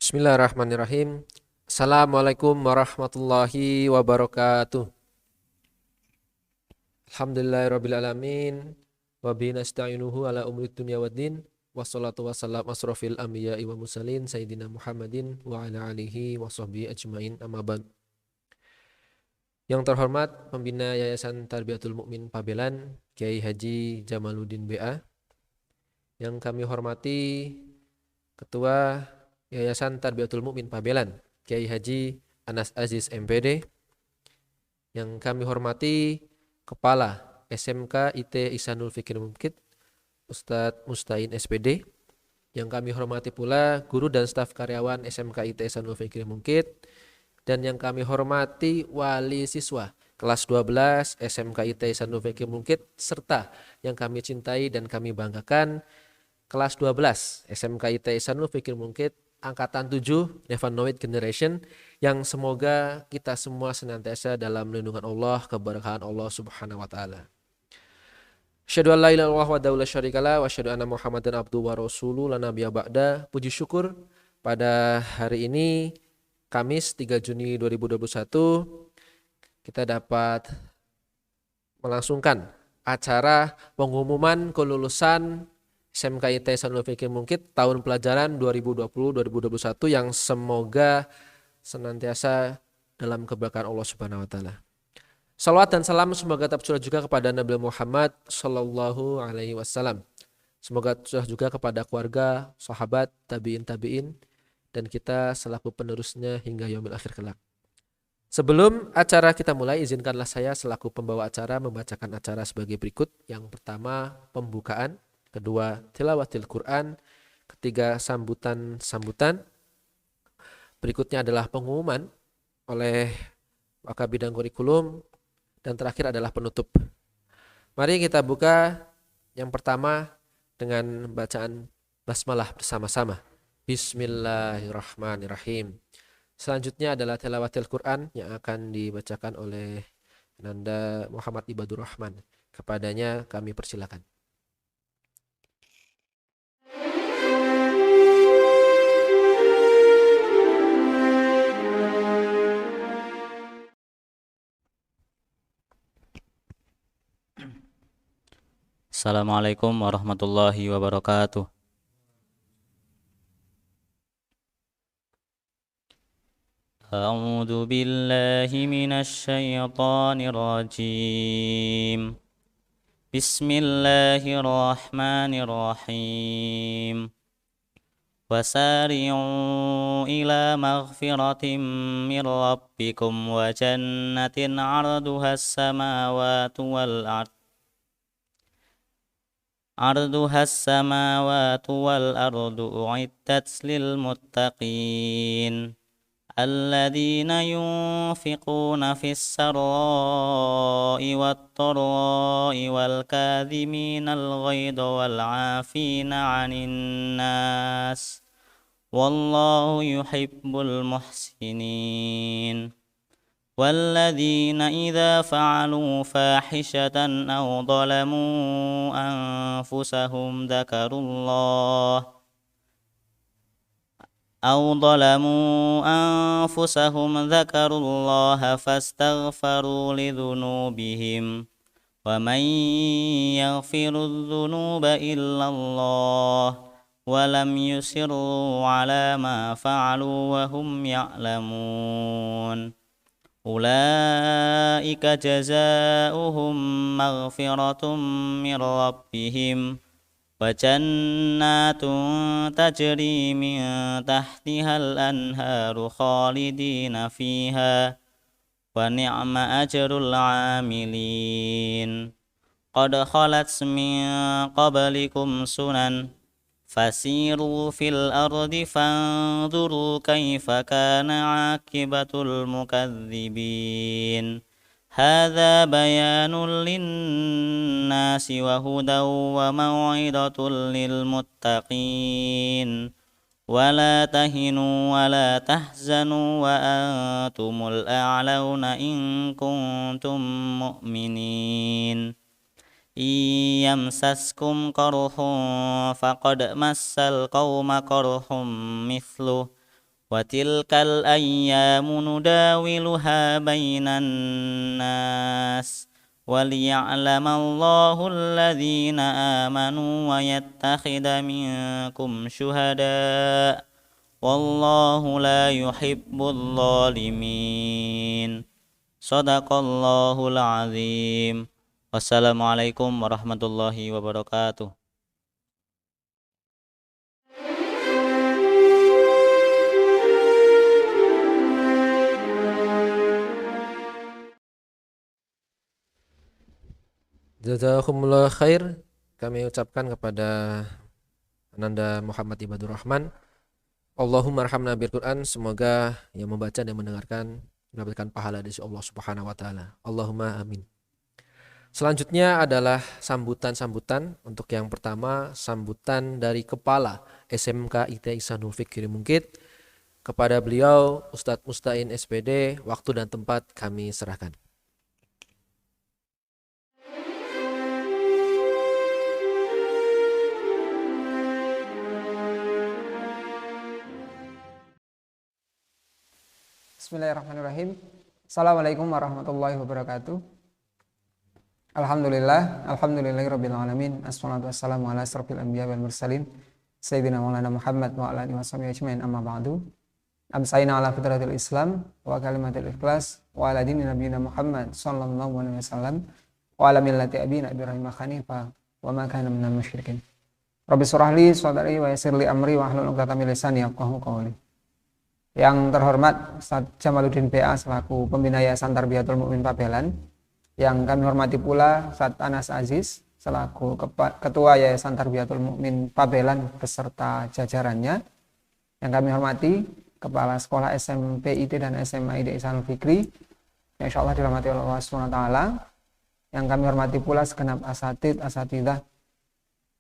Bismillahirrahmanirrahim. Assalamualaikum warahmatullahi wabarakatuh. Alhamdulillahirrabbilalamin. Wabihi nasta'inuhu ala umuri dunya waddin. Wassalatu wassalam asrofil anbiya'i wa mursalin Sayyidina Muhammadin wa ala alihi wa sahbihi ajma'in amma ba'd. Yang terhormat Pembina Yayasan Tarbiyatul Mukmin Pabelan, Kiai Haji Jamaluddin BA. Yang kami hormati Ketua Yayasan Tarbiyatul Mukmin Pabelan, Kiai Haji Anas Aziz MPD. Yang kami hormati Kepala SMK IT Ihsanul Fikri Mukid, Ustadz Mustain SPD. Yang kami hormati pula guru dan staf karyawan SMK IT Ihsanul Fikri Mukid. Dan yang kami hormati wali siswa kelas 12 SMK IT Ihsanul Fikri Mukid, serta yang kami cintai dan kami banggakan kelas 12 SMK IT Ihsanul Fikri Mukid angkatan 7 Never Know It Generation, yang semoga kita semua senantiasa dalam lindungan Allah, keberkahan Allah Subhanahu wa taala. Asyhadu an la ilaha illallah wahdahu la syarikalah wa asyhadu anna Muhammadan abduhu wa rasuluhu la nabiyya ba'da. Puji syukur pada hari ini Kamis 3 Juni 2021 kita dapat melangsungkan acara pengumuman kelulusan SMK IT Ihsanul Fikri Mukid tahun pelajaran 2020-2021 yang semoga senantiasa dalam keberkahan Allah Subhanahu wa taala. Salawat dan salam semoga tetap curah juga kepada Nabi Muhammad sallallahu alaihi wasallam. Semoga curah juga kepada keluarga, sahabat, tabi'in dan kita selaku penerusnya hingga yaumil akhir kelak. Sebelum acara kita mulai, izinkanlah saya selaku pembawa acara membacakan acara sebagai berikut. Yang pertama, pembukaan. Kedua, tilawatil Quran. Ketiga, sambutan. Berikutnya adalah pengumuman oleh Wakabidang Kurikulum. Dan terakhir adalah penutup. Mari kita buka yang pertama dengan bacaan basmalah bersama-sama. Bismillahirrahmanirrahim. Selanjutnya adalah tilawatil Quran yang akan dibacakan oleh Nanda Muhammad Ibadur Rahman. Kepadanya kami persilakan. Assalamualaikum warahmatullahi wabarakatuh. A'udzu billahi minasy syaithanir rajim. Bismillahirrahmanirrahim. Wasari'u ila maghfiratin min rabbikum wa jannatin 'arduhas samawati wal ardh u'iddat lil muttaqin alladzina yunfiquna fis sarra'i wat dharra'i wal kadhiminal ghaidha wal 'afina 'anil nas wallahu yuhibbul muhsinin. والذين إذا فعلوا فاحشة أو ظلموا أنفسهم ذكروا الله فاستغفروا لذنوبهم ومن يغفر الذنوب إلا الله ولم يصروا على ما فعلوا وهم يعلمون. أولئك جزاؤهم مغفرة من ربهم وجنات تجري من تحتها الأنهار خالدين فيها ونعم أجر العاملين. قد خلت من قبلكم سنن فسيروا في الأرض فانظروا كيف كان عاقبة المكذبين. هذا بيان للناس وهدى وموعظة للمتقين. ولا تهنوا ولا تحزنوا وأنتم الأعلون إن كنتم مؤمنين. يمسسكم قرح فقد مس القوم قرح مثله وتلك الأيام نداولها بين الناس وليعلم الله الذين آمنوا ويتخذ منكم شهداء والله لا يحب الظالمين صدق الله العظيم. Wassalamualaikum warahmatullahi wabarakatuh. Jazakumullah khair. Kami ucapkan kepada Ananda Muhammad Ibadur Rahman, Allahumma arhamna bil Quran. Semoga yang membaca dan mendengarkan mendapatkan pahala dari Allah Subhanahu wa taala. Allahumma amin. Selanjutnya adalah sambutan-sambutan. Untuk yang pertama, sambutan dari Kepala SMK IT Ihsanul Fikri Mungkit. Kepada beliau Ustadz Mustain SPD, waktu dan tempat kami serahkan. Bismillahirrahmanirrahim. Assalamualaikum warahmatullahi wabarakatuh. Alhamdulillahirabbil alamin. Assalatu wassalamu ala asrofil anbiya wal mursalin sayyidina maulana Muhammad wa ala alihi washabihi ajmain, amma ba'du. Amsayna ala fitratil Islam wa kalimatil ikhlas wa ala dini nabiyina Muhammad sallallahu alaihi wasallam wa ala millati abina Ibrahim Hanifah wa ma kana minal musyrikin. Rabbi shrah li sadri wa yassir li amri wa hlul 'uqdatam min lisani yafqahu qawli. Yang terhormat Ustaz Jamaluddin BA selaku pembina Yayasan Tarbiyatul Mukmin Pabelan, yang kami hormati pula Ustaz Anas Aziz selaku Ketua Yayasan Tarbiyatul Mukmin Pabelan beserta jajarannya, yang kami hormati Kepala Sekolah SMP IT dan SMA ID Ihsanul Fikri yang insyaallah dirahmati Allah SWT, yang kami hormati pula segenap asatidzah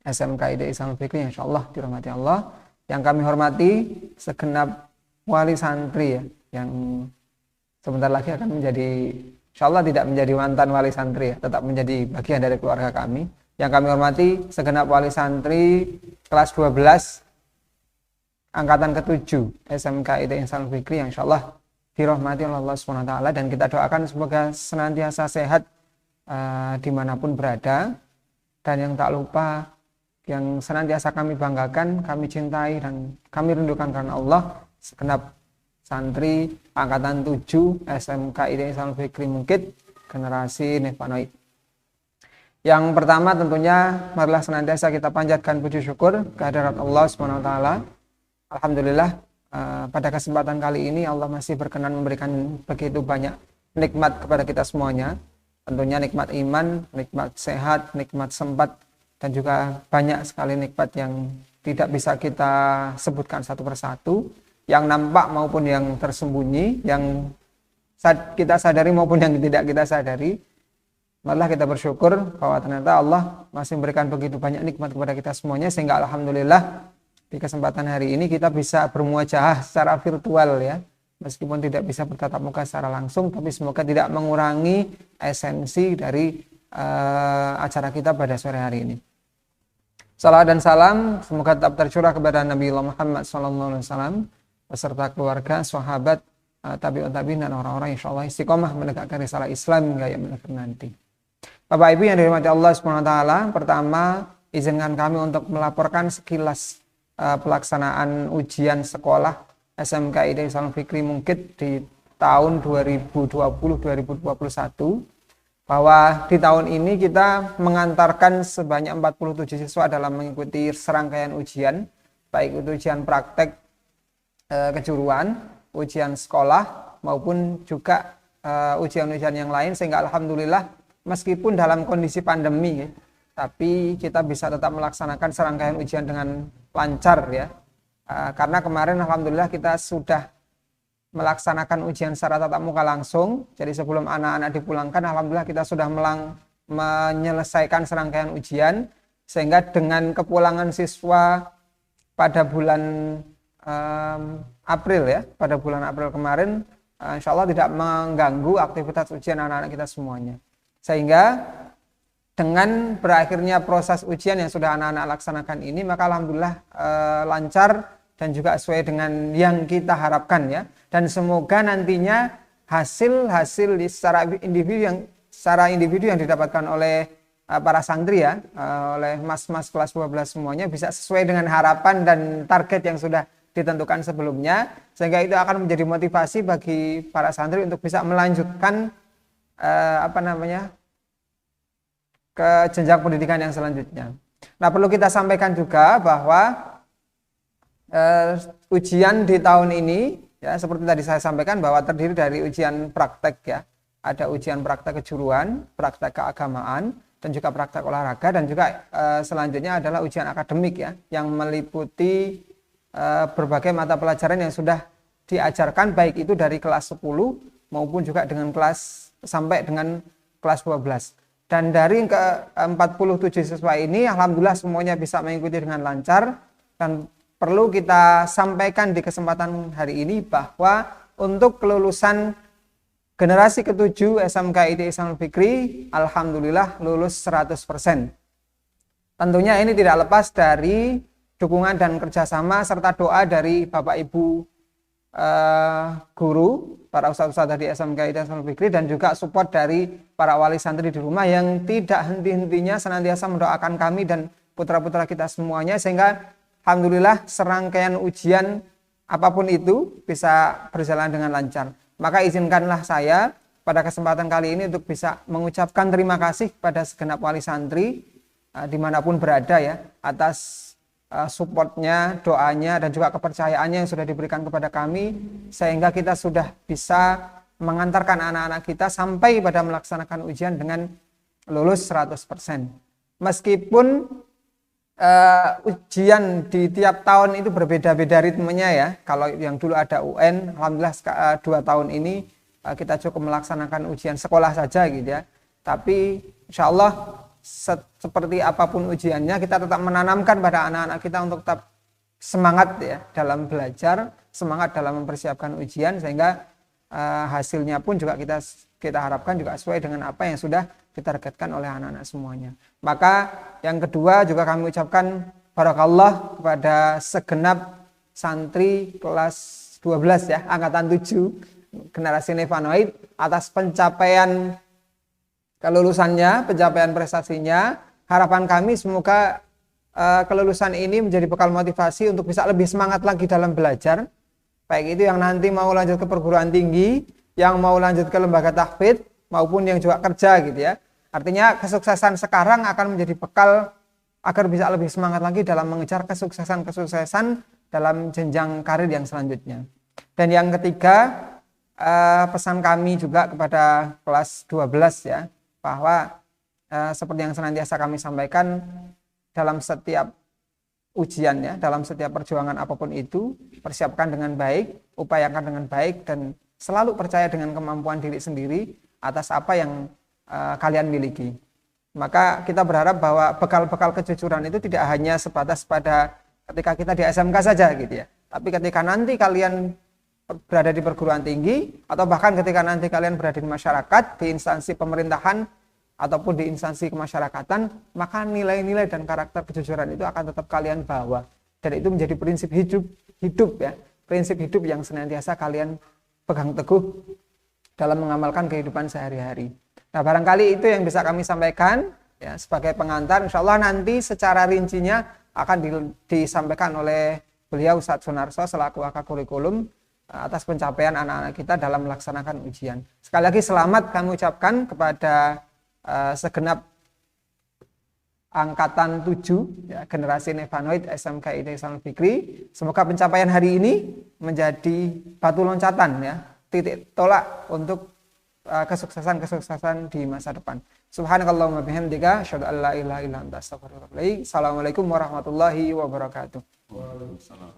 SMK ID Ihsanul Fikri yang insyaallah dirahmati Allah, yang kami hormati segenap wali santri ya, yang sebentar lagi akan menjadi, insyaallah tidak menjadi mantan wali santri ya, tetap menjadi bagian dari keluarga kami. Yang kami hormati segenap wali santri kelas 12 angkatan ke-7 SMK IT Ihsanul Fikri yang insyaallah dirahmati Allah SWT, dan kita doakan semoga senantiasa sehat dimanapun berada, dan yang tak lupa yang senantiasa kami banggakan, kami cintai dan kami rindukan karena Allah, segenap santri angkatan 7 SMK IT Ihsanul Fikri Mungkit generasi Nefanoid. Yang pertama tentunya marilah senantiasa kita panjatkan puji syukur kehadirat Allah SWT. Alhamdulillah pada kesempatan kali ini Allah masih berkenan memberikan begitu banyak nikmat kepada kita semuanya. Tentunya nikmat iman, nikmat sehat, nikmat sempat, dan juga banyak sekali nikmat yang tidak bisa kita sebutkan satu persatu, yang nampak maupun yang tersembunyi, yang kita sadari maupun yang tidak kita sadari. Malah kita bersyukur bahwa ternyata Allah masih memberikan begitu banyak nikmat kepada kita semuanya, sehingga alhamdulillah di kesempatan hari ini kita bisa bermuajahah secara virtual ya, meskipun tidak bisa bertatap muka secara langsung, tapi semoga tidak mengurangi esensi dari acara kita pada sore hari ini. Salam dan salam semoga tetap tercurah kepada Nabi Muhammad SAW beserta keluarga, sahabat, tabi'ut tabi'in, dan orang-orang insyaallah istiqomah menegakkan risalah Islam hingga yaumil akhir nanti. Bapak Ibu yang dirahmati Allah SWT, pertama izinkan kami untuk melaporkan sekilas pelaksanaan ujian sekolah SMK ID Ihsanul Fikri Mungkit di tahun 2020-2021, bahwa di tahun ini kita mengantarkan sebanyak 47 siswa dalam mengikuti serangkaian ujian, baik itu ujian praktek kejuruan, ujian sekolah, maupun juga ujian-ujian yang lain, sehingga alhamdulillah meskipun dalam kondisi pandemi ya, tapi kita bisa tetap melaksanakan serangkaian ujian dengan lancar ya, karena kemarin alhamdulillah kita sudah melaksanakan ujian secara tatap muka langsung. Jadi sebelum anak-anak dipulangkan, alhamdulillah kita sudah menyelesaikan serangkaian ujian, sehingga dengan kepulangan siswa pada bulan April ya, pada bulan April kemarin, insya Allah tidak mengganggu aktivitas ujian anak-anak kita semuanya, sehingga dengan berakhirnya proses ujian yang sudah anak-anak laksanakan ini, maka alhamdulillah lancar dan juga sesuai dengan yang kita harapkan ya. Dan semoga nantinya hasil secara individu yang didapatkan oleh para santri ya, oleh mas-mas kelas 12 semuanya bisa sesuai dengan harapan dan target yang sudah ditentukan sebelumnya, sehingga itu akan menjadi motivasi bagi para santri untuk bisa melanjutkan ke jenjang pendidikan yang selanjutnya. Nah, perlu kita sampaikan juga bahwa ujian di tahun ini ya, seperti tadi saya sampaikan bahwa terdiri dari ujian praktek ya. Ada ujian praktek kejuruan, praktek keagamaan, dan juga praktek olahraga, dan juga selanjutnya adalah ujian akademik ya, yang meliputi berbagai mata pelajaran yang sudah diajarkan, baik itu dari kelas 10 maupun juga dengan kelas sampai dengan kelas 12. Dan dari ke 47 siswa ini alhamdulillah semuanya bisa mengikuti dengan lancar. Dan perlu kita sampaikan di kesempatan hari ini bahwa untuk kelulusan generasi ke-7 SMK IT Ihsanul Fikri alhamdulillah lulus 100%. Tentunya ini tidak lepas dari dukungan dan kerjasama serta doa dari Bapak Ibu guru, para ustadz-ustadz dari SMK IT Ihsanul Fikri, dan juga support dari para wali santri di rumah yang tidak henti-hentinya senantiasa mendoakan kami dan putra-putra kita semuanya, sehingga alhamdulillah serangkaian ujian apapun itu bisa berjalan dengan lancar. Maka izinkanlah saya pada kesempatan kali ini untuk bisa mengucapkan terima kasih kepada segenap wali santri dimanapun berada ya, atas supportnya, doanya, dan juga kepercayaannya yang sudah diberikan kepada kami, sehingga kita sudah bisa mengantarkan anak-anak kita sampai pada melaksanakan ujian dengan lulus 100%. Meskipun ujian di tiap tahun itu berbeda-beda ritmenya ya. Kalau yang dulu ada UN, alhamdulillah 2 tahun ini kita cukup melaksanakan ujian sekolah saja gitu ya. Tapi insya Allah seperti apapun ujiannya, kita tetap menanamkan pada anak-anak kita untuk tetap semangat ya dalam belajar, semangat dalam mempersiapkan ujian, sehingga hasilnya pun juga kita harapkan juga sesuai dengan apa yang sudah ditargetkan oleh anak-anak semuanya. Maka yang kedua juga kami ucapkan barakallah kepada segenap santri kelas 12 ya, angkatan 7 generasi Nevanoid atas pencapaian kelulusannya, pencapaian prestasinya. Harapan kami semoga kelulusan ini menjadi bekal motivasi untuk bisa lebih semangat lagi dalam belajar, baik itu yang nanti mau lanjut ke perguruan tinggi, yang mau lanjut ke lembaga tahfidz, maupun yang juga kerja gitu ya. Artinya kesuksesan sekarang akan menjadi bekal agar bisa lebih semangat lagi dalam mengejar kesuksesan dalam jenjang karir yang selanjutnya. Dan yang ketiga, pesan kami juga kepada kelas 12 ya, bahwa seperti yang senantiasa kami sampaikan, dalam setiap ujian ya, dalam setiap perjuangan apapun itu, persiapkan dengan baik, upayakan dengan baik, dan selalu percaya dengan kemampuan diri sendiri atas apa yang kalian miliki. Maka kita berharap bahwa bekal-bekal kejujuran itu tidak hanya sebatas pada ketika kita di SMK saja gitu ya, tapi ketika nanti kalian berada di perguruan tinggi, atau bahkan ketika nanti kalian berada di masyarakat, di instansi pemerintahan ataupun di instansi kemasyarakatan, maka nilai-nilai dan karakter kejujuran itu akan tetap kalian bawa, dan itu menjadi prinsip hidup ya, prinsip hidup yang senantiasa kalian pegang teguh dalam mengamalkan kehidupan sehari-hari. Nah, barangkali itu yang bisa kami sampaikan ya sebagai pengantar. Insya Allah nanti secara rincinya akan disampaikan oleh beliau Ustadz Sunarso selaku AK Kurikulum atas pencapaian anak-anak kita dalam melaksanakan ujian. Sekali lagi selamat kami ucapkan kepada segenap angkatan 7 ya, generasi Nevanoid SMK IT Ihsanul Fikri. Semoga pencapaian hari ini menjadi batu loncatan ya, titik tolak untuk kesuksesan di masa depan. Subhanakallahumma bihamdika asyhadu an la ilaha illa anta astaghfiruka wa atubu ilaik. Assalamualaikum warahmatullahi wabarakatuh. Waalaikumsalam.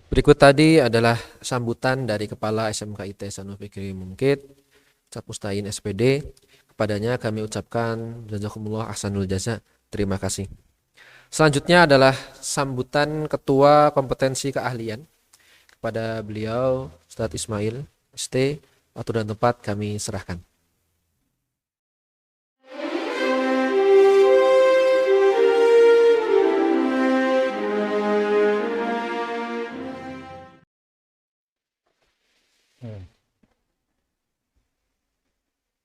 Berikut tadi adalah sambutan dari Kepala SMK IT Ihsanul Fikri Mungkit, Cap Mustain SPD. Kepadanya kami ucapkan jazakumullah ahsanul jaza. Terima kasih. Selanjutnya adalah sambutan Ketua Kompetensi Keahlian kepada beliau Ustadz Ismail ST Waktu dan tempat kami serahkan.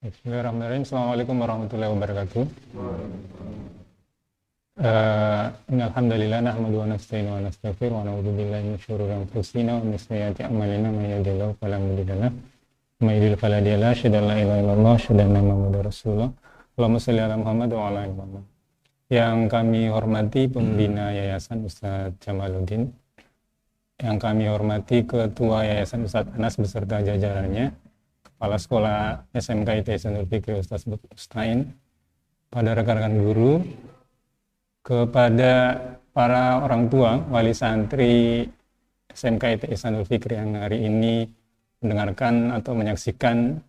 Bismillahirrahmanirrahim. Assalamualaikum warahmatullahi wabarakatuh. Innal hamdalillah nahmaduhu wa nasta'inu wa nastaghfiruh wa na'udzu billahi min syururi anfusina wa min sayyiati a'malina may yahdihillahu fala mudilla lahu wa may yudlil fala hadiya lahu. Asyhadu an la ilaha illallah, asyhadu anna Muhammadar Rasulullah. Allahumma shalli ala Muhammad wa ala ali Muhammad. Yang kami hormati pembina Yayasan Ustadz Jamaluddin, yang kami hormati Ketua Yayasan Ustadz Anas beserta jajarannya, Kepala Sekolah SMK ITS Ihsanul Fikri Ustadz Mustain, pada rekan-rekan guru, kepada para orang tua, wali santri SMK ITS Ihsanul Fikri yang hari ini mendengarkan atau menyaksikan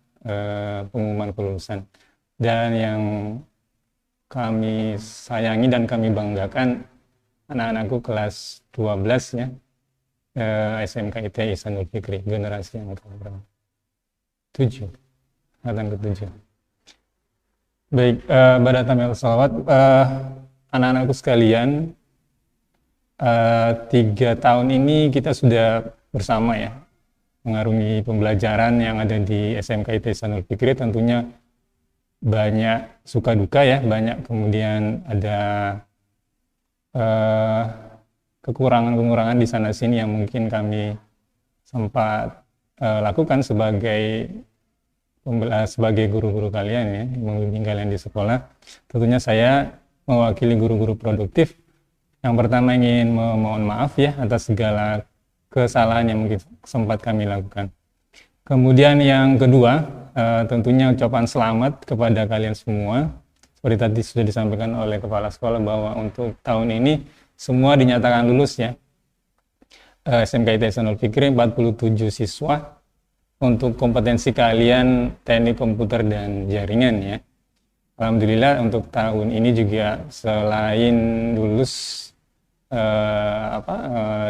pengumuman kelulusan. Dan yang kami sayangi dan kami banggakan, anak-anakku kelas 12 ya, SMK ITS Ihsanul Fikri, generasi yang ke-7, angkatan ke-7. Baik, pada tamil salawat, anak-anakku sekalian, 3 tahun ini kita sudah bersama ya, mengarungi pembelajaran yang ada di SMK ITS Ihsanul Fikri. Tentunya banyak suka duka ya, banyak kemudian ada kekurangan-kekurangan di sana sini yang mungkin kami sempat lakukan sebagai guru-guru kalian ya, membimbing kalian di sekolah. Tentunya saya mewakili guru-guru produktif. Yang pertama ingin memohon maaf ya atas segala kesalahan yang mungkin sempat kami lakukan. Kemudian yang kedua, tentunya ucapan selamat kepada kalian semua. Seperti tadi sudah disampaikan oleh Kepala Sekolah bahwa untuk tahun ini semua dinyatakan lulus ya. SMK ITS Ihsanul Fikri 47 siswa. Untuk kompetensi kalian teknik komputer dan jaringan ya. Alhamdulillah untuk tahun ini juga selain lulus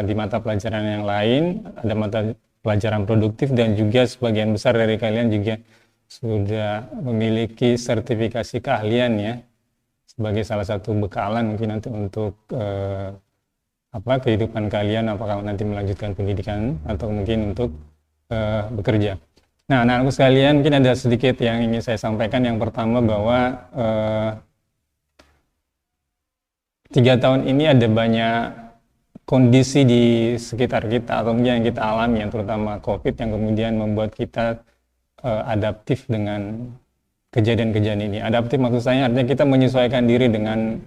di mata pelajaran yang lain, ada mata pelajaran produktif, dan juga sebagian besar dari kalian juga sudah memiliki sertifikasi keahlian ya, sebagai salah satu bekalan mungkin nanti untuk kehidupan kalian, apakah nanti melanjutkan pendidikan atau mungkin untuk bekerja. Nah, anak-anakku sekalian, mungkin ada sedikit yang ingin saya sampaikan. Yang pertama bahwa 3 tahun ini ada banyak kondisi di sekitar kita atau mungkin yang kita alami, yang terutama COVID, yang kemudian membuat kita adaptif dengan kejadian-kejadian ini. Adaptif maksud saya artinya kita menyesuaikan diri dengan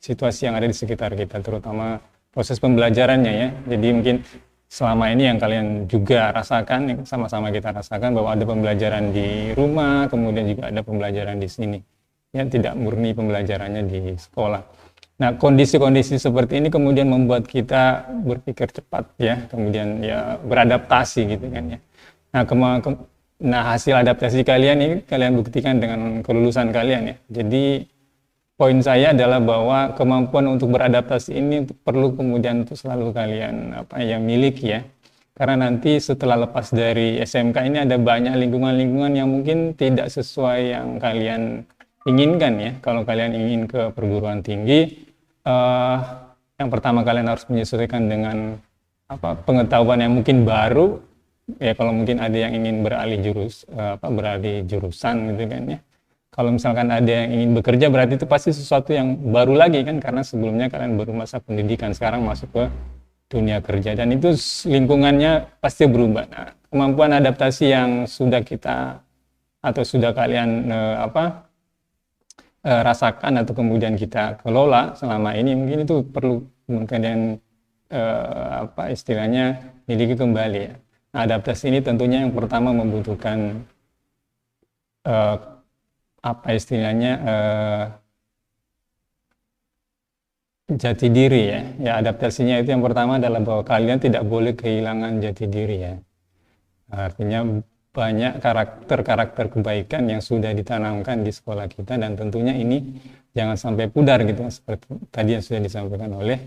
situasi yang ada di sekitar kita, terutama proses pembelajarannya ya. Jadi mungkin selama ini yang kalian juga rasakan, yang sama-sama kita rasakan, bahwa ada pembelajaran di rumah, kemudian juga ada pembelajaran di sini. Ya, tidak murni pembelajarannya di sekolah. Nah, kondisi-kondisi seperti ini kemudian membuat kita berpikir cepat ya, kemudian ya beradaptasi gitu kan ya. Nah, hasil adaptasi kalian ini kalian buktikan dengan kelulusan kalian ya. Jadi poin saya adalah bahwa kemampuan untuk beradaptasi ini perlu kemudian untuk selalu kalian miliki ya. Karena nanti setelah lepas dari SMK ini ada banyak lingkungan-lingkungan yang mungkin tidak sesuai yang kalian inginkan ya. Kalau kalian ingin ke perguruan tinggi, yang pertama kalian harus menyesuaikan dengan pengetahuan yang mungkin baru ya. Kalau mungkin ada yang ingin beralih jurusan gitu kan ya. Kalau misalkan ada yang ingin bekerja, berarti itu pasti sesuatu yang baru lagi kan, karena sebelumnya kalian baru masa pendidikan, sekarang masuk ke dunia kerja, dan itu lingkungannya pasti berubah. Nah, kemampuan adaptasi yang sudah kita atau sudah kalian rasakan atau kemudian kita kelola selama ini, mungkin itu perlu kalian miliki kembali ya. Nah, adaptasi ini tentunya yang pertama membutuhkan jati diri ya. Ya, adaptasinya itu yang pertama adalah bahwa kalian tidak boleh kehilangan jati diri ya. Artinya banyak karakter-karakter kebaikan yang sudah ditanamkan di sekolah kita, dan tentunya ini jangan sampai pudar gitu, seperti tadi yang sudah disampaikan oleh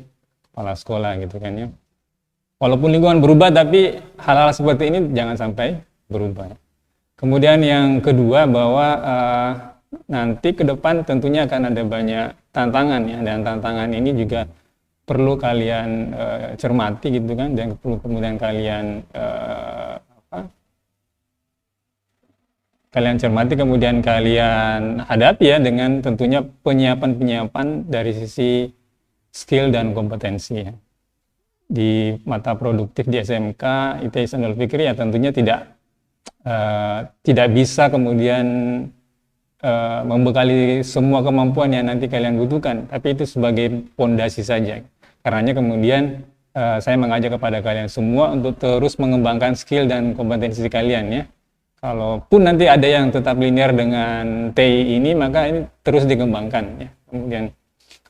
kepala sekolah gitu kan ya. Walaupun lingkungan berubah, tapi hal-hal seperti ini jangan sampai berubah. Kemudian yang kedua bahwa nanti ke depan tentunya akan ada banyak tantangan ya, dan tantangan ini juga perlu kalian cermati gitu kan, dan perlu kemudian kalian kalian cermati, kemudian kalian hadapi ya, dengan tentunya penyiapan dari sisi skill dan kompetensi ya. Di mata produktif di SMK ITE Ihsanul Fikri ya tentunya tidak bisa kemudian membekali semua kemampuan yang nanti kalian butuhkan, tapi itu sebagai pondasi saja. Karenanya kemudian saya mengajak kepada kalian semua untuk terus mengembangkan skill dan kompetensi kalian ya. Kalaupun nanti ada yang tetap linear dengan TI ini, maka ini terus dikembangkan ya.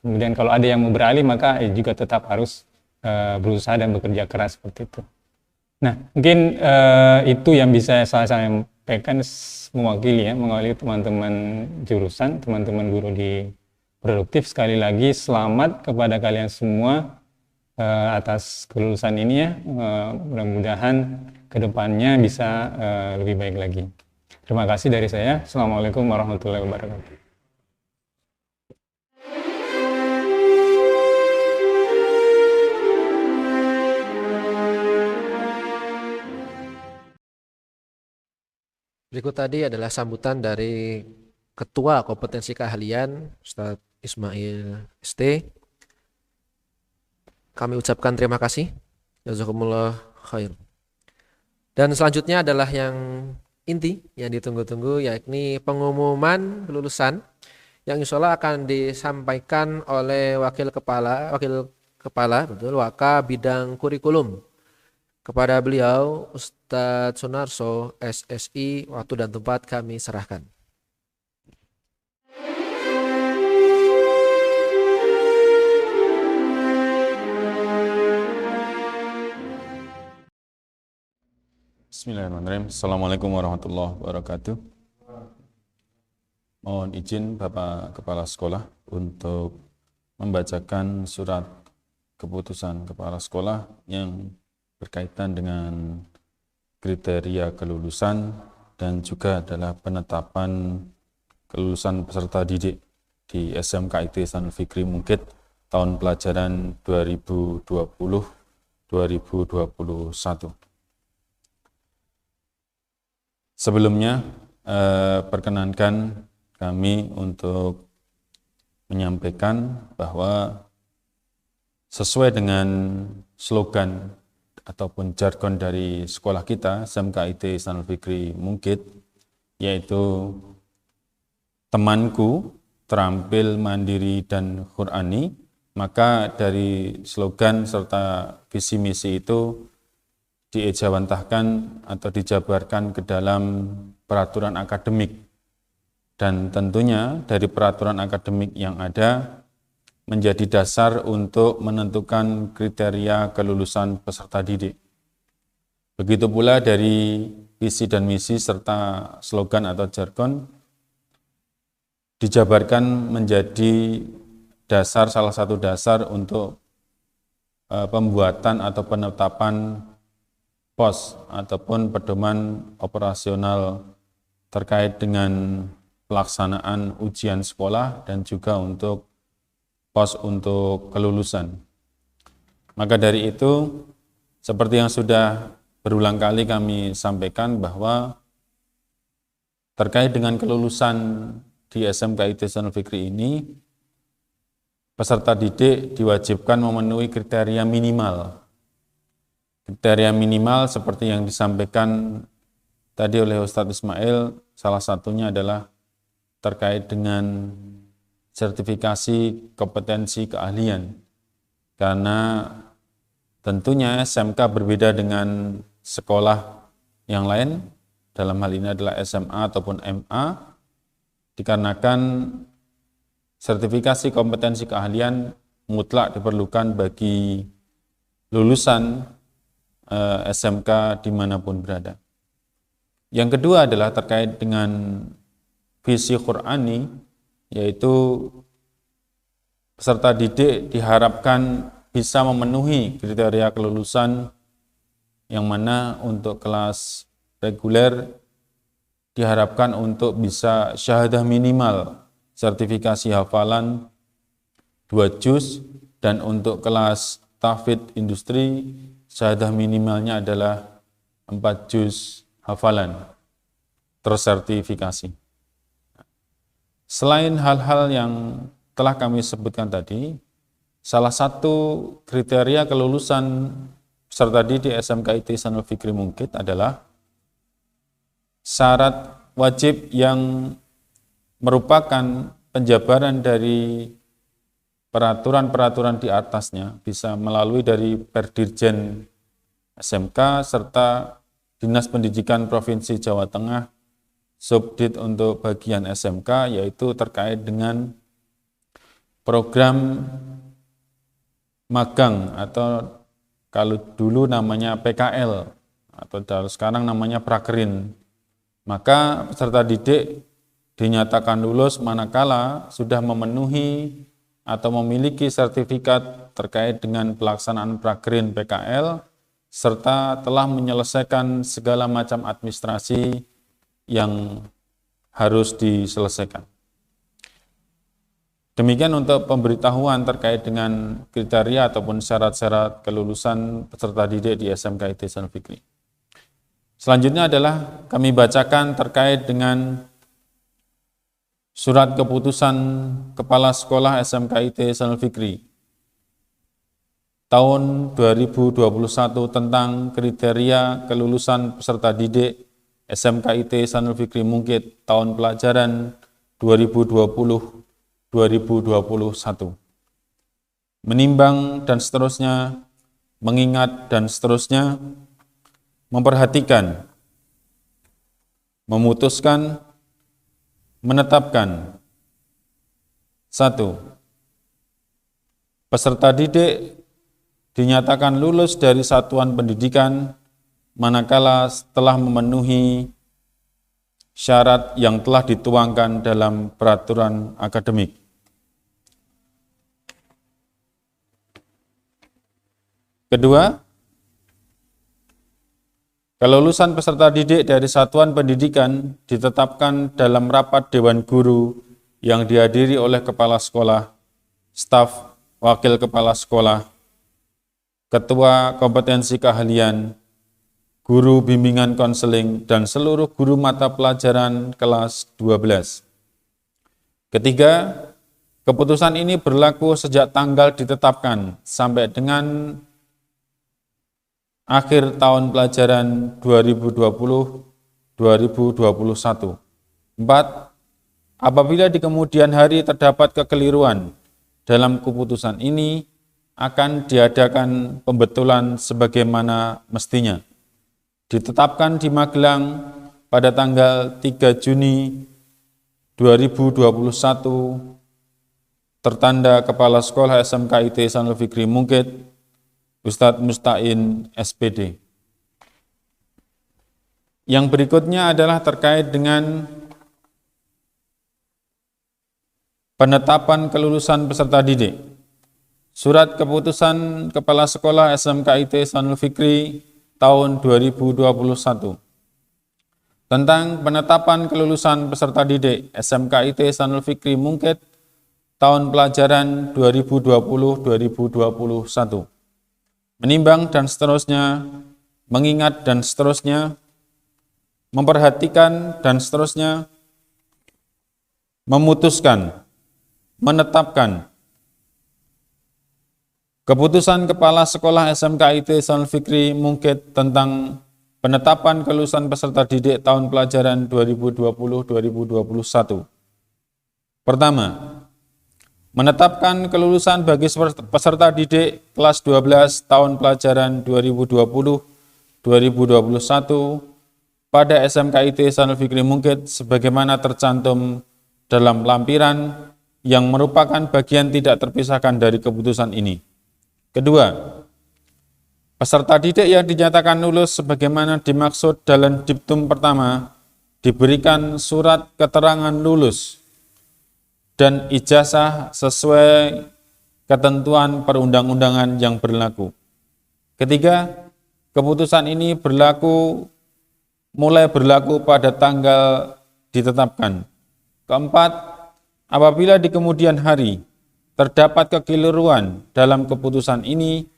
Kemudian kalau ada yang mau beralih, maka juga tetap harus berusaha dan bekerja keras seperti itu. Nah, mungkin itu yang bisa saya sampaikan mewakili teman-teman jurusan, teman-teman guru di produktif. Sekali lagi selamat kepada kalian semua atas kelulusan ini ya. Mudah-mudahan kedepannya bisa lebih baik lagi. Terima kasih dari saya. Assalamualaikum warahmatullahi wabarakatuh. Berikut tadi adalah sambutan dari Ketua Kompetensi Keahlian Ustadz Ismail ST. Kami ucapkan terima kasih. Jazakumullah khair. Dan selanjutnya adalah yang inti yang ditunggu-tunggu, yakni pengumuman kelulusan yang insya Allah akan disampaikan oleh wakil kepala Waka bidang kurikulum. Kepada beliau Ustadz Sunarso SSI, waktu dan tempat kami serahkan. Bismillahirrahmanirrahim. Assalamualaikum warahmatullahi wabarakatuh. Mohon izin Bapak Kepala Sekolah untuk membacakan surat keputusan Kepala Sekolah yang berkaitan dengan kriteria kelulusan dan juga adalah penetapan kelulusan peserta didik di SMK ITE Ihsanul Fikri Mungkit tahun pelajaran 2020-2021. Sebelumnya, perkenankan kami untuk menyampaikan bahwa sesuai dengan slogan ataupun jargon dari sekolah kita, SMK ITE Ihsanul Fikri Mungkit, yaitu temanku, terampil, mandiri, dan Qur'ani, maka dari slogan serta visi misi itu diejawantahkan atau dijabarkan ke dalam peraturan akademik. Dan tentunya dari peraturan akademik yang ada menjadi dasar untuk menentukan kriteria kelulusan peserta didik. Begitu pula dari visi dan misi serta slogan atau jargon dijabarkan menjadi dasar, salah satu dasar untuk pembuatan atau penetapan pos ataupun pedoman operasional terkait dengan pelaksanaan ujian sekolah dan juga untuk pos untuk kelulusan. Maka dari itu, seperti yang sudah berulang kali kami sampaikan bahwa terkait dengan kelulusan di SMK ITE Ihsanul Fikri ini, peserta didik diwajibkan memenuhi kriteria minimal. Kriteria minimal seperti yang disampaikan tadi oleh Ustadz Ismail, salah satunya adalah terkait dengan sertifikasi kompetensi keahlian. Karena tentunya SMK berbeda dengan sekolah yang lain, dalam hal ini adalah SMA ataupun MA, dikarenakan sertifikasi kompetensi keahlian mutlak diperlukan bagi lulusan SMK dimanapun berada. Yang kedua adalah terkait dengan visi Qur'ani, yaitu peserta didik diharapkan bisa memenuhi kriteria kelulusan yang mana untuk kelas reguler diharapkan untuk bisa syahadah minimal sertifikasi hafalan 2 juz, dan untuk kelas tahfidz industri syahadah minimalnya adalah 4 juz hafalan tersertifikasi. Selain hal-hal yang telah kami sebutkan tadi, salah satu kriteria kelulusan peserta didik SMKIT Ihsanul Fikri Mungkit adalah syarat wajib yang merupakan penjabaran dari peraturan-peraturan di atasnya bisa melalui dari Perdirjen SMK serta Dinas Pendidikan Provinsi Jawa Tengah Subdit untuk bagian SMK, yaitu terkait dengan program magang atau kalau dulu namanya PKL atau sekarang namanya Prakerin. Maka peserta didik dinyatakan lulus manakala sudah memenuhi atau memiliki sertifikat terkait dengan pelaksanaan Prakerin PKL serta telah menyelesaikan segala macam administrasi yang harus diselesaikan. Demikian untuk pemberitahuan terkait dengan kriteria ataupun syarat-syarat kelulusan peserta didik di SMKIT Ihsanul Fikri. Selanjutnya adalah kami bacakan terkait dengan surat keputusan Kepala Sekolah SMKIT Ihsanul Fikri tahun 2021 tentang kriteria kelulusan peserta didik SMKIT Ihsanul Fikri Mungkit tahun pelajaran 2020-2021. Menimbang dan seterusnya, mengingat dan seterusnya, memperhatikan, memutuskan, menetapkan. 1. Peserta didik dinyatakan lulus dari satuan pendidikan manakala telah memenuhi syarat yang telah dituangkan dalam peraturan akademik. Kedua, kelulusan peserta didik dari satuan pendidikan ditetapkan dalam rapat Dewan Guru yang dihadiri oleh Kepala Sekolah, staf, Wakil Kepala Sekolah, Ketua Kompetensi Keahlian, Guru Bimbingan Konseling, dan seluruh guru mata pelajaran kelas 12. Ketiga, keputusan ini berlaku sejak tanggal ditetapkan sampai dengan akhir tahun pelajaran 2020-2021. 4. Apabila di kemudian hari terdapat kekeliruan dalam keputusan ini, akan diadakan pembetulan sebagaimana mestinya. Ditetapkan di Magelang pada tanggal 3 Juni 2021, tertanda Kepala Sekolah SMKIT Ihsanul Fikri Mungkit, Ustadz Mustain SPD. Yang berikutnya adalah terkait dengan penetapan kelulusan peserta didik. Surat keputusan Kepala Sekolah SMKIT Ihsanul Fikri tahun 2021 tentang penetapan kelulusan peserta didik SMKIT Ihsanul Fikri Mungkit tahun pelajaran 2020-2021. Menimbang dan seterusnya, mengingat dan seterusnya, memperhatikan dan seterusnya, memutuskan, menetapkan keputusan Kepala Sekolah SMKIT Ihsanul Fikri Mungkit tentang penetapan kelulusan peserta didik tahun pelajaran 2020-2021. Pertama, menetapkan kelulusan bagi peserta didik kelas 12 tahun pelajaran 2020-2021 pada SMKIT Ihsanul Fikri Mungkit sebagaimana tercantum dalam lampiran yang merupakan bagian tidak terpisahkan dari keputusan ini. Kedua, peserta didik yang dinyatakan lulus sebagaimana dimaksud dalam diktum pertama diberikan surat keterangan lulus dan ijazah sesuai ketentuan perundang-undangan yang berlaku. Ketiga, keputusan ini berlaku mulai berlaku pada tanggal ditetapkan. Keempat, apabila di kemudian hari terdapat kekeliruan dalam keputusan ini,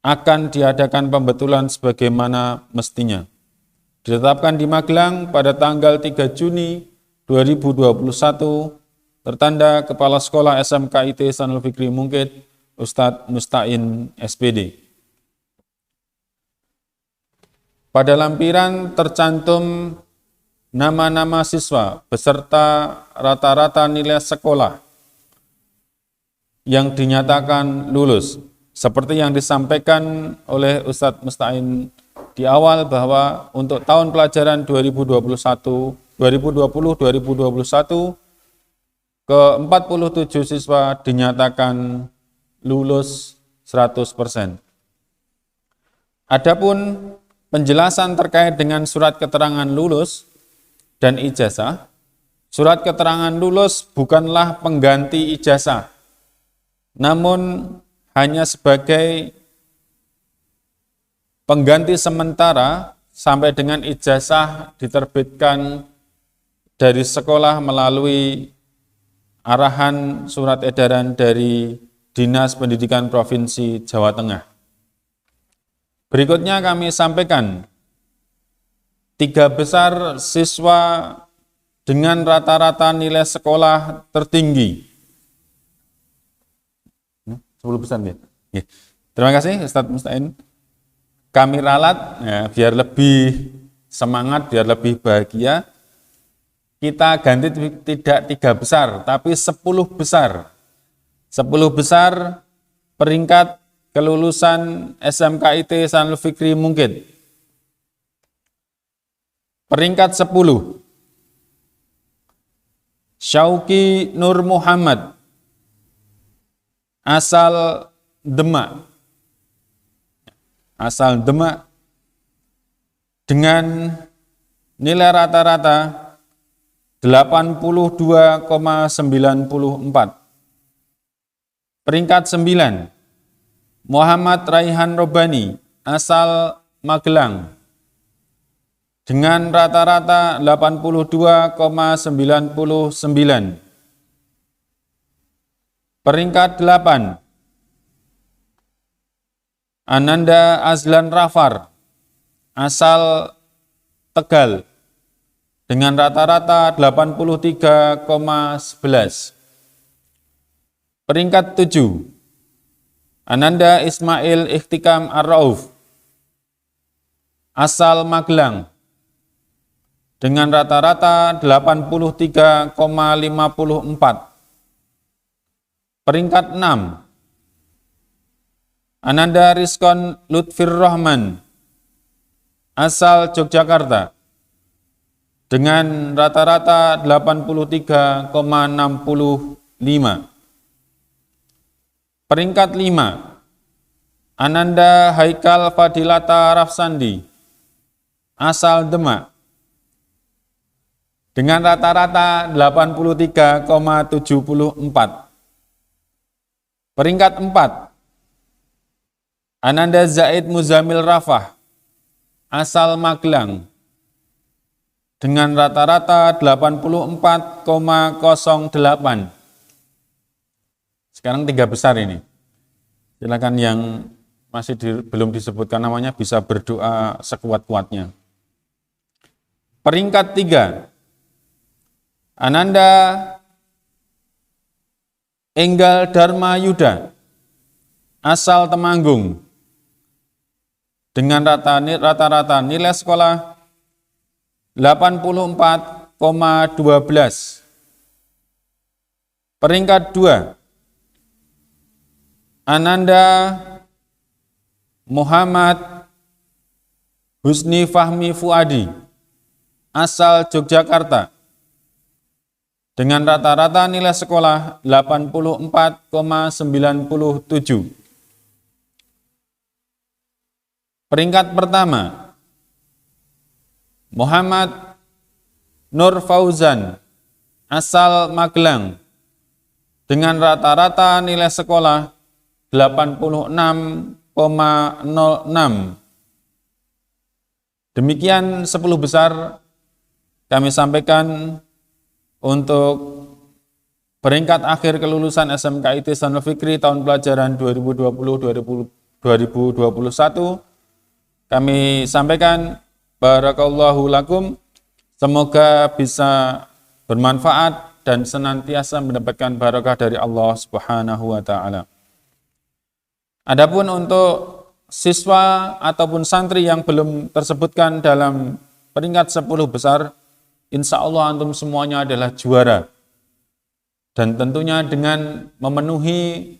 akan diadakan pembetulan sebagaimana mestinya. Ditetapkan di Magelang pada tanggal 3 Juni 2021, tertanda Kepala Sekolah SMK IT Ihsanul Fikri Mungkit, Ustadz Mustain SPD. Pada lampiran tercantum nama-nama siswa beserta rata-rata nilai sekolah yang dinyatakan lulus. Seperti yang disampaikan oleh Ustadz Mustain di awal bahwa untuk tahun pelajaran 2020-2021 ke-47 siswa dinyatakan lulus 100%. Adapun penjelasan terkait dengan surat keterangan lulus dan ijazah, surat keterangan lulus bukanlah pengganti ijazah, namun hanya sebagai pengganti sementara sampai dengan ijazah diterbitkan dari sekolah melalui arahan surat edaran dari Dinas Pendidikan Provinsi Jawa Tengah. Berikutnya kami sampaikan 3 besar siswa dengan rata-rata nilai sekolah tertinggi. 10 besar ya. Terima kasih Ustadz Mustain. Kami ralat ya, biar lebih semangat, biar lebih bahagia. Kita ganti tidak 3 besar, tapi 10 besar. 10 besar peringkat kelulusan SMK IT Ihsanul Fikri Mungkit. Peringkat 10. Syauqi Nur Muhammad, asal Demak. Asal Demak dengan nilai rata-rata 82,94. Peringkat 9. Muhammad Raihan Robani, asal Magelang dengan rata-rata 82,99. Peringkat 8. Ananda Azlan Rafar, asal Tegal dengan rata-rata 83,11. Peringkat 7. Ananda Ismail Ikhtikam Ar-Rauf, asal Magelang dengan rata-rata 83,54. Peringkat 6. Ananda Rizkon Lutfir Rahman, asal Yogyakarta dengan rata-rata 83,65. Peringkat 5. Ananda Haikal Fadilata Rafsandi, asal Demak dengan rata-rata 83,74. Peringkat 4. Ananda Zaid Muzamil Rafah, asal Magelang dengan rata-rata 84,08. Sekarang 3 besar ini. Silakan yang masih belum disebutkan namanya bisa berdoa sekuat-kuatnya. Peringkat 3. Ananda Enggal Dharma Yuda, asal Temanggung dengan rata-rata nilai sekolah 84,12. Peringkat 2. Ananda Muhammad Husni Fahmi Fuadi, asal Yogyakarta dengan rata-rata nilai sekolah 84,97. Peringkat pertama, Muhammad Nur Fauzan, asal Magelang dengan rata-rata nilai sekolah 86,06. Demikian 10 besar kami sampaikan untuk peringkat akhir kelulusan SMK IT Ihsanul Fikri tahun pelajaran 2020-2021. Kami sampaikan barakallahu lakum, semoga bisa bermanfaat dan senantiasa mendapatkan barakah dari Allah Subhanahu wa taala. Adapun untuk siswa ataupun santri yang belum tersebutkan dalam peringkat 10 besar, insya Allah antum semuanya adalah juara. Dan tentunya dengan memenuhi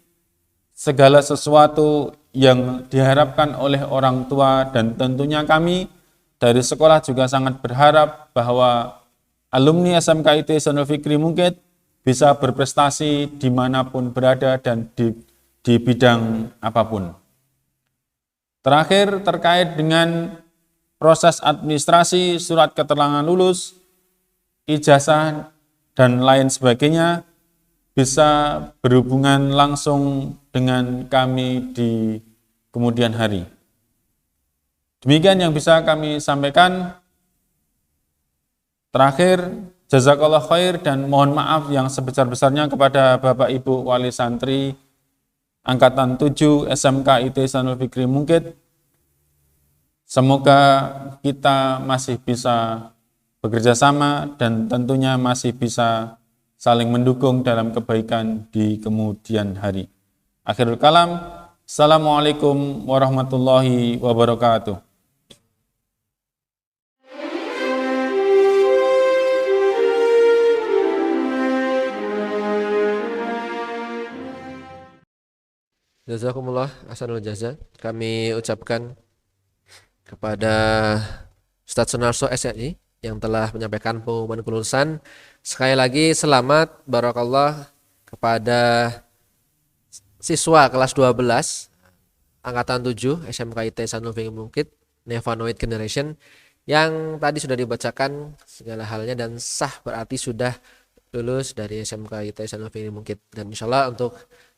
segala sesuatu yang diharapkan oleh orang tua, dan tentunya kami dari sekolah juga sangat berharap bahwa alumni SMK IT Ihsanul Fikri Mungkit bisa berprestasi dimanapun berada dan di bidang apapun. Terakhir, terkait dengan proses administrasi, surat keterangan lulus, ijazah, dan lain sebagainya, bisa berhubungan langsung dengan kami di kemudian hari. Demikian yang bisa kami sampaikan. Terakhir, jazakallah khair dan mohon maaf yang sebesar-besarnya kepada Bapak Ibu Wali Santri Angkatan 7 SMK IT Ihsanul Fikri Mungkit. Semoga kita masih bisa bekerja sama dan tentunya masih bisa saling mendukung dalam kebaikan di kemudian hari. Akhirul kalam, Assalamualaikum warahmatullahi wabarakatuh. Jazakumullah ahsanul jaza. Kami ucapkan kepada Ustadz Sunarso SNI yang telah menyampaikan pengumuman kelulusan. Sekali lagi selamat barakallah kepada siswa kelas 12 angkatan 7 SMK IT Ihsanul Fikri Mungkit Nevanoid Generation yang tadi sudah dibacakan segala halnya dan sah, berarti sudah lulus dari SMK IT Ihsanul Fikri Mungkit. Dan insyaallah untuk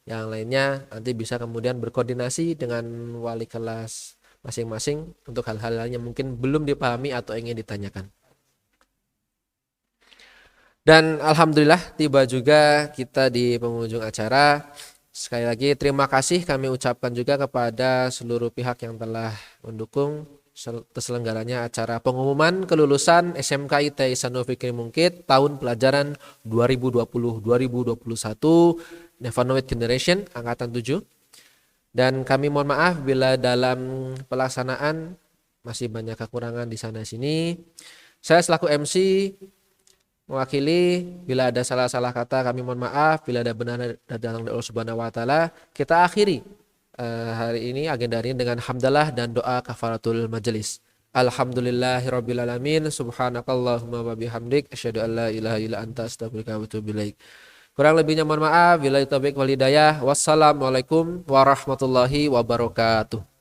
yang lainnya nanti bisa kemudian berkoordinasi dengan wali kelas masing-masing untuk hal-hal yang mungkin belum dipahami atau ingin ditanyakan. Dan alhamdulillah tiba juga kita di penghujung acara. Sekali lagi terima kasih kami ucapkan juga kepada seluruh pihak yang telah mendukung terselenggaranya acara pengumuman kelulusan SMK IT Ihsanul Fikri Mungkit tahun pelajaran 2020-2021 Nevanoid Generation angkatan 7. Dan kami mohon maaf bila dalam pelaksanaan masih banyak kekurangan di sana sini. Saya selaku MC mewakili, bila ada salah-salah kata kami mohon maaf, bila ada benar datang dari Allah Subhanahu wa taala. Kita akhiri hari ini agenda ini dengan hamdalah dan doa kafaratul majelis. Alhamdulillahirabbil alamin, subhanakallahumma wa bihamdik, asyhadu an la ilaha illa anta, astaghfiruka wa atubu ilaik. Kurang lebihnya mohon maaf. Billahi taufiq wal hidayah. Wassalamualaikum warahmatullahi wabarakatuh.